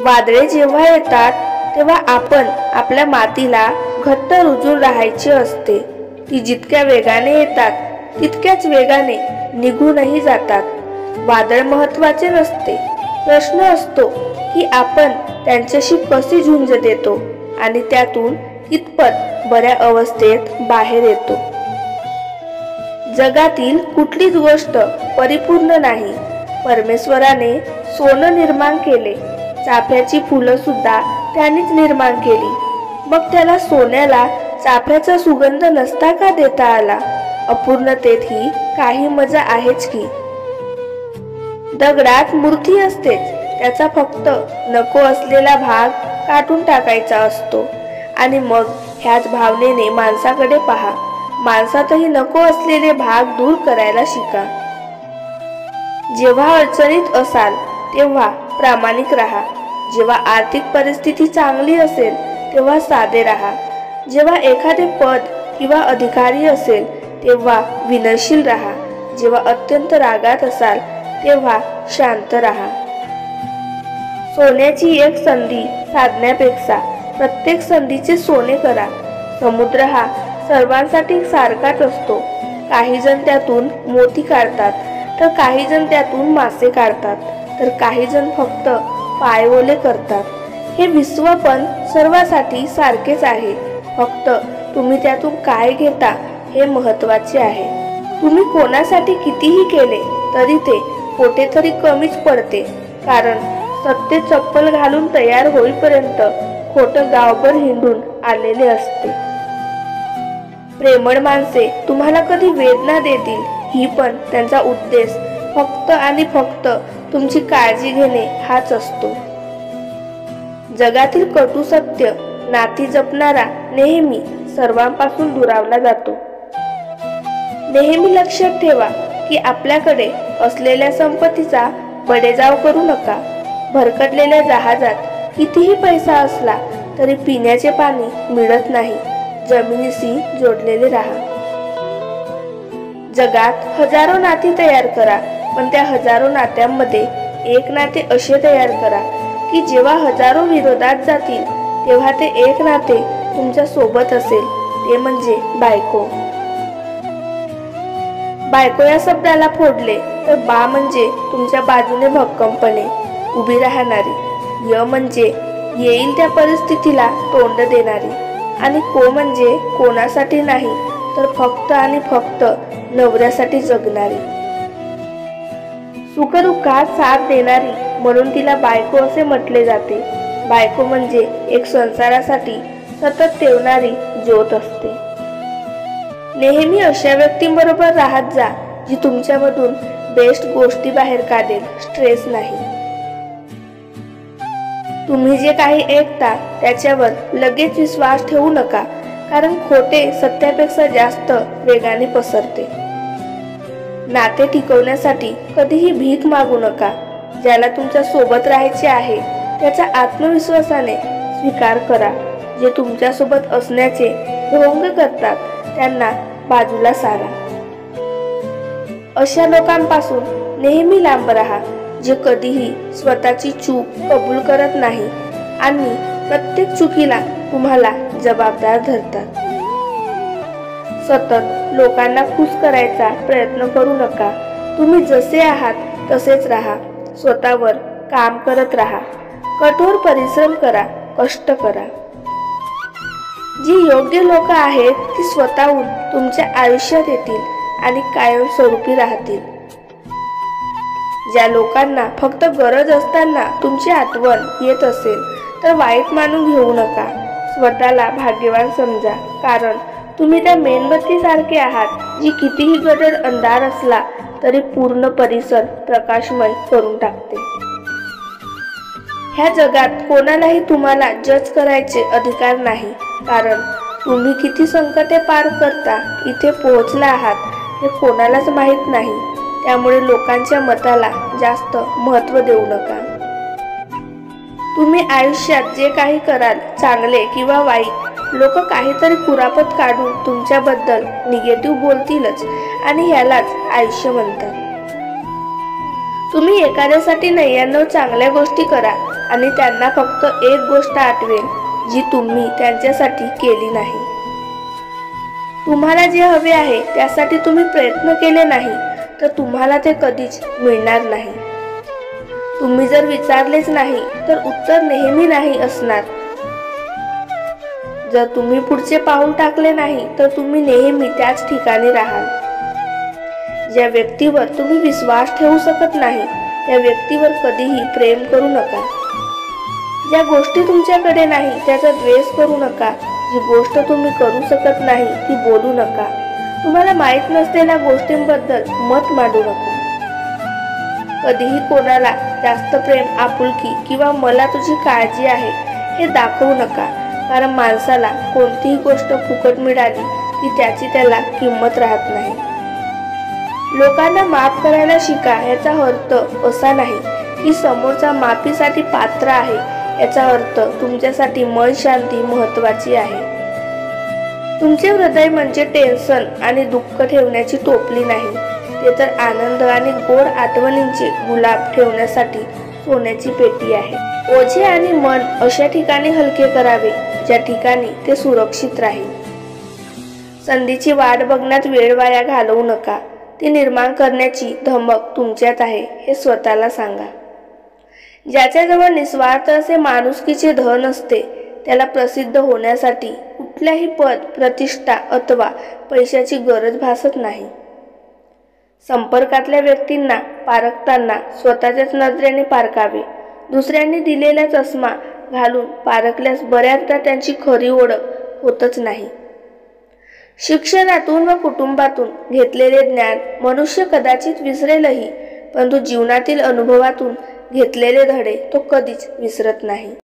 वादळे जेव्हा येतात तेव्हा आपण आपल्या मातीला घट्ट रुजून राहायचे असते। ती जितक्या वेगाने येतात तितक्याच वेगाने निघूनही जातात। वादळ महत्त्वाचे नसते, प्रश्न असतो की आपण त्यांच्याशी कशी झुंज देतो आणि त्यातून कितपत बऱ्या अवस्थेत बाहेर येतो। जगातील कुठलीच गोष्ट परिपूर्ण नाही। परमेश्वराने सोनं निर्माण केले, चाफ्याची फुलं सुद्धा त्यानेच निर्माण केली, मग त्याला सोन्याला चाफ्याचा सुगंध नसता का देता आला? अपूर्णतेत ही काही मजा आहेच की। दगडात मूर्ती असतेच, त्याचा फक्त नको असलेला भाग काढून टाकायचा असतो आणि मग ह्याच भावनेने माणसाकडे पहा। माणसातही नको असलेले भाग दूर करायला शिका। जेव्हा अडचणीत असाल तेव्हा प्रामाणिक राहा। जेव्हा आर्थिक परिस्थिती चांगली असेल तेव्हा साधे राहा। जेव्हा एखादे पद किंवा अधिकारी असेल तेव्हा विनयशील राहा। जेव्हा अत्यंत रागात असाल तेव्हा शांत राहा। सोन्याची एक संधी साधण्यापेक्षा प्रत्येक संधीचे सोने करा। समुद्र हा सर्वांसाठी सारखाच असतो। काही जण त्यातून मोती काढतात, तर काही जण त्यातून मासे काढतात, तर काही जण फक्त पाय ओले करतात। हे विश्व पण सर्वांसाठी सारखेच आहे, फक्त तुम्ही त्यातून काय घेता हे महत्त्वाचे आहे। तुम्ही कोणासाठी कितीही केले तरी ते कुठेतरी कमीच पडते, कारण सत्य चप्पल घालून तयार होईपर्यंत खोटं गावभर हिंडून आलेले असते। प्रेमळ माणसे तुम्हाला कधी वेदना देतील ही पण त्यांचा उद्देश फक्त आणि फक्त तुमची काळजी घेणे हाच असतो। जगातील कटू सत्य नाती जपणारा नेहमी सर्वांपासून दुरावला जातो। नेहमी लक्षात ठेवा की आपल्याकडे असलेल्या संपत्तीचा बडेजाव करू नका। भरकटलेल्या जहाजात कितीही पैसा असला तरी पिण्याचे पाणी मिळत नाही। जमिनीशी जोडलेले राहा। जगात हजारो नाती तयार करा, पण त्या हजारो नात्यांमध्ये एक नाते असे तयार करा की जेव्हा हजारो विरोधात जातील तेव्हा ते एक नाते तुमच्या सोबत असेल, ते म्हणजे बायको। बायको या शब्दाला फोडले तर बा म्हणजे तुमच्या बाजूने भक्कमपणे उभी राहणारी, य म्हणजे येईल त्या परिस्थितीला तोंड देणारी, आणि को म्हणजे कोणासाठी नाही तर फक्त आणि फक्त नवऱ्यासाठी जगणारी, सुखदुःखात साथ देणारी, म्हणून तिला बायको असे म्हटले जाते। बायको म्हणजे एक संसारासाठी सतत तेवणारी ज्योत असते। नेहमी अशा व्यक्तींबरोबर राहत जा जी तुमच्यामधून बेस्ट गोष्टी बाहेर काढेल, स्ट्रेस नाही। तुम्ही जे काही ऐकता त्याच्यावर लगेच विश्वास ठेवू नका, कारण खोटे सत्यापेक्षा जास्त वेगाने पसरते। नाते टिकवण्यासाठी कधीही भीक मागू नका। ज्याला तुमच्या सोबत राहायचे आहे त्याचा आत्मविश्वासाने स्वीकार करा। जे तुमच्या सोबत असण्याचे ढोंग करतात त्यांना बाजूला सारा। अशा लोकांपासून नेहमी लांब राहा जे कधीही स्वतःची चूक कबूल करत नाही आणि प्रत्येक चुकीला तुम्हाला जबाबदार धरतात। सतत लोकांना खुश करायचा प्रयत्न करू नका। तुम्ही जसे आहात तसेच राहा। स्वतःवर काम करत राहा। कठोर परिश्रम करा, कष्ट करा। जी योग्य लोक आहेत ती स्वतःहून तुमच्या आयुष्यात येतील आणि कायमस्वरूपी राहतील। ज्या लोकांना फक्त गरज असताना तुमची आठवण येत असेल तर वाईट मानून घेऊ नका। स्वतःला भाग्यवान समजा, कारण तुम्ही त्या मेणबत्तीसारखे आहात जी कितीही गडद अंधार असला तरी पूर्ण परिसर प्रकाशमय करून टाकते। ह्या जगात कोणालाही तुम्हाला जज करायचे अधिकार नाही, कारण तुम्ही किती संकटे पार करता इथे पोहोचला आहात हे कोणालाच माहीत नाही। त्यामुळे लोकांच्या मताला जास्त महत्त्व देऊ नका। तुम्ही आयुष्यात जे काही कराल, चांगले किंवा वाईट, लोक काहीतरी कुरापत काढून तुमच्याबद्दल निगेटिव्ह बोलतीलच आणि ह्यालाच आयुष्य म्हणतात। तुम्ही एखाद्यासाठी 99 चांगल्या गोष्टी करा आणि त्यांना फक्त एक गोष्ट आठवेल जी तुम्ही त्यांच्यासाठी केली नाही. तुम्हाला जे हवे आहे त्यासाठी तुम्ही प्रयत्न केले नाही तर तुम्हाला ते कधीच मिळणार नाही. तुम्ही जर विचारलेच नाही तर उत्तर नेहमी नाही असणार. जर तुम्ही पुढचे पाऊल टाकले नाही तर तुम्ही नेहमी त्याच ठिकाणी राहाल. ज्या व्यक्तीवर तुम्ही विश्वास ठेवू शकत नाही त्या व्यक्तीवर कधीही प्रेम करू नका. ज्या गोष्टी तुमच्याकडे नाही त्याचा द्वेष करू नका. जी गोष्ट तुम्ही करू शकत नाही ती बोलू नका. तुम्हाला माहीत नसलेल्या गोष्टींबद्दल मत मांडू नका. कधीही कोणाला जास्त प्रेम, आपुलकी किंवा मला तुझी काळजी आहे हे दाखवू नका, कारण माणसाला कोणतीही गोष्ट फुकट मिळाली की त्याची त्याला किंमत राहत नाही. लोकांना माफ करायला शिका याचा अर्थ असा नाही की समोरचा माफीसाठी पात्र आहे. याचा अर्थ तुमच्यासाठी मन शांती महत्त्वाची आहे. तुमचे हृदय म्हणजे टेन्शन आणि दुःख ठेवण्याची टोपली नाही, ते तर आनंद आणि गोड आठवणींचे गुलाब ठेवण्यासाठी सोन्याची पेटी आहे. ओझे आणि मन अशा ठिकाणी हलके करावे ज्या ठिकाणी ते सुरक्षित राहील. संधीची वाट बघण्यात वेळ वाया घालवू नका. ती निर्माण करण्याची धमक तुमच्यात आहे हे स्वतःला सांगा. ज्याच्याजवळ निस्वार्थ असे माणुसकीचे धन असते त्याला प्रसिद्ध होण्यासाठी कुठल्याही पद, प्रतिष्ठा अथवा पैशाची गरज भासत नाही. संपर्कातल्या व्यक्तींना पारखताना स्वतःच्याच नजरेने पारखावे. दुसऱ्यांनी दिलेला चष्मा घालून पारखल्यास बऱ्याचदा त्यांची खरी ओळख होतच नाही. शिक्षणातून व कुटुंबातून घेतलेले ज्ञान मनुष्य कदाचित विसरेलही, परंतु जीवनातील अनुभवातून घेतलेले धडे तो कधीच विसरत नाही.